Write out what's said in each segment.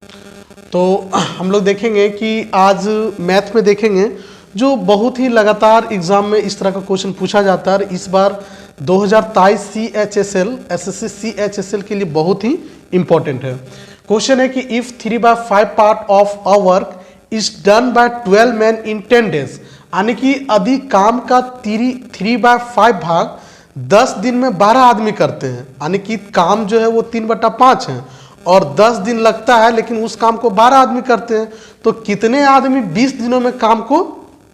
तो हम लोग देखेंगे कि आज मैथ में देखेंगे जो बहुत ही लगातार एग्जाम में इस तरह का क्वेश्चन पूछा जाता है। इस बार 2023 CHSL SSC CHSL के लिए बहुत ही इंपॉर्टेंट है। क्वेश्चन है कि if 3/5 part of a work is done by 12 man in 10 days, यानी कि यदि काम का 3/5 भाग 10 दिन में 12 आदमी करते हैं, यानी कि काम जो है वो 3/5 है और 10 दिन लगता है, लेकिन उस काम को 12 आदमी करते हैं, तो कितने आदमी 20 दिनों में काम को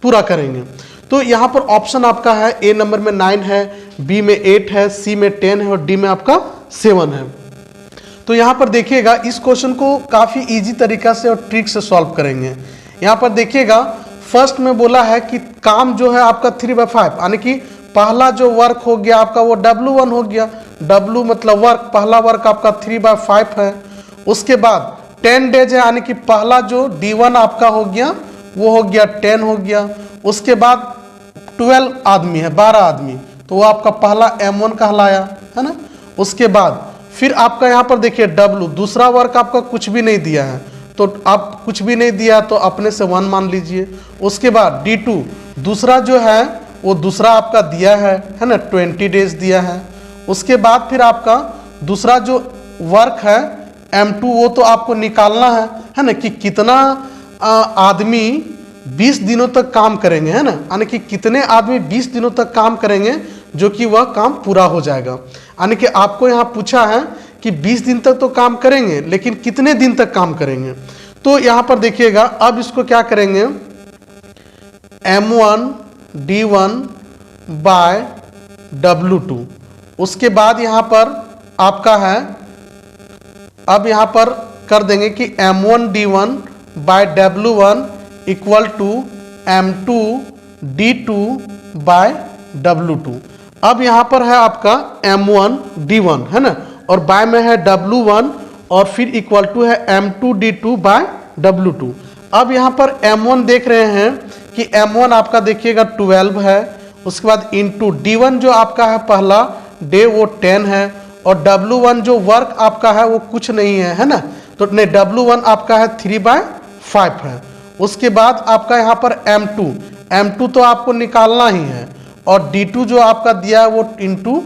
पूरा करेंगे। तो यहाँ पर ऑप्शन आपका है, ए नंबर में 9 है, बी में 8 है, सी में 10 है और डी में आपका 7 है। तो यहाँ पर देखिएगा इस क्वेश्चन को काफ़ी इजी तरीका से और ट्रिक से सॉल्व करेंगे। यहाँ पर देखिएगा फर्स्ट में बोला है कि काम जो है आपका 3/5, यानी कि पहला जो वर्क हो गया आपका वो W1 हो गया। W मतलब वर्क, पहला वर्क आपका 3/5 है। उसके बाद 10 डेज है, यानी कि पहला जो D1 आपका हो गया वो हो गया 10 हो गया। उसके बाद 12 आदमी है, 12 आदमी, तो वो आपका पहला M1 कहलाया, है ना। उसके बाद फिर आपका यहाँ पर देखिए W, दूसरा वर्क आपका कुछ भी नहीं दिया है, तो आप कुछ भी नहीं दिया तो अपने से 1 मान लीजिए। उसके बाद D2, दूसरा जो है वो दूसरा आपका दिया है ना, 20 डेज दिया है। उसके बाद फिर आपका दूसरा जो वर्क है M2, वो तो आपको निकालना है ना, कि कितना आदमी 20 दिनों तक काम करेंगे, है ना, यानी कि कितने आदमी 20 दिनों तक काम करेंगे जो कि वह काम पूरा हो जाएगा। यानी कि आपको यहाँ पूछा है कि 20 दिन तक तो काम करेंगे, लेकिन कितने दिन तक काम करेंगे। तो यहाँ पर देखिएगा अब इसको क्या करेंगे, M1 D1 बाय W2। उसके बाद यहाँ पर आपका है, अब यहाँ पर कर देंगे कि M1 D1 bye W1 equal to M2 D2 bye W2। अब यहाँ पर है आपका M1 D1, है ना, और बाय में है W1 और फिर इक्वल टू है M2 D2 बाय W2। अब यहाँ पर M1 देख रहे हैं कि M1 आपका देखिएगा 12 है। उसके बाद इंटू D1 जो आपका है पहला डे वो 10 है, और W1 जो वर्क आपका है वो कुछ नहीं है ना, तो नहीं, W1 आपका है 3/5 है। उसके बाद आपका यहाँ पर M2 तो आपको निकालना ही है, और D2 जो आपका दिया है वो इंटू,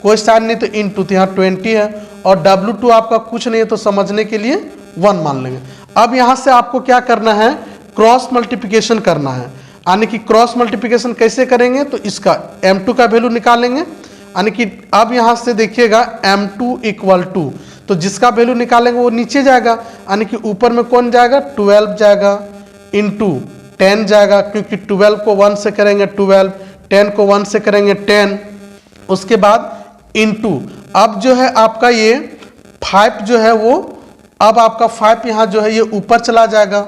कोई साइन नहीं तो इंटू, तो यहाँ 20 है, और W2 आपका कुछ नहीं है तो समझने के लिए 1 मान लेंगे। अब यहाँ से आपको क्या करना है, क्रॉस मल्टीप्लिकेशन करना है। यानी कि क्रॉस मल्टीप्लिकेशन कैसे करेंगे, तो इसका M2 का वैल्यू निकालेंगे, यानी कि अब यहाँ से देखिएगा M2 इक्वल टू, तो जिसका वैल्यू निकालेंगे वो नीचे जाएगा, यानी कि ऊपर में कौन जाएगा, 12 जाएगा, इंटू 10 जाएगा, क्योंकि 12 को 1 से करेंगे 12, 10 को 1 से करेंगे 10। उसके बाद इंटू, अब जो है आपका ये 5 जो है वो, अब आपका 5 यहाँ जो है ये ऊपर चला जाएगा,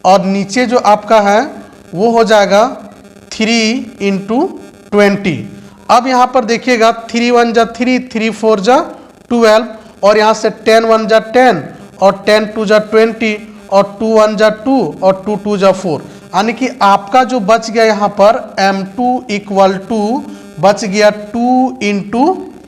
और नीचे जो आपका है वो हो जाएगा 3 इंटू 20। अब यहाँ पर देखिएगा 3 1 जा 3, 3 4 जा 12, और यहाँ से 10 1 जा 10, और 10 2 जा 20, और 2 1 जा 2, और 2 2 जा 4, यानी कि आपका जो बच गया यहाँ पर M2 इक्वल टू बच गया 2 इंटू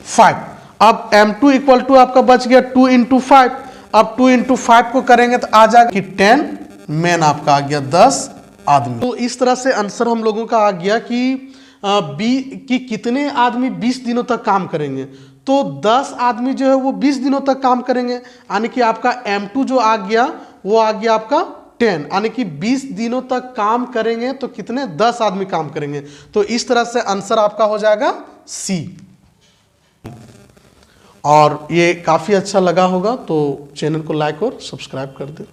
5। अब M2 इक्वल टू आपका बच गया 2 इंटू 5। अब 2 इंटू 5 को करेंगे तो आ जाएगा कि 10 मैन आपका आ गया, 10 आदमी। तो इस तरह से आंसर हम लोगों का आ गया कि कितने आदमी 20 दिनों तक काम करेंगे। तो 10 आदमी जो है वो 20 दिनों तक काम करेंगे, यानी कि आपका M2 जो आ गया वो आ गया आपका 10, यानी कि 20 दिनों तक काम करेंगे तो कितने, 10 आदमी काम करेंगे। तो इस तरह से आंसर आपका हो जाएगा C। और ये काफ़ी अच्छा लगा होगा तो चैनल को लाइक और सब्सक्राइब कर दें।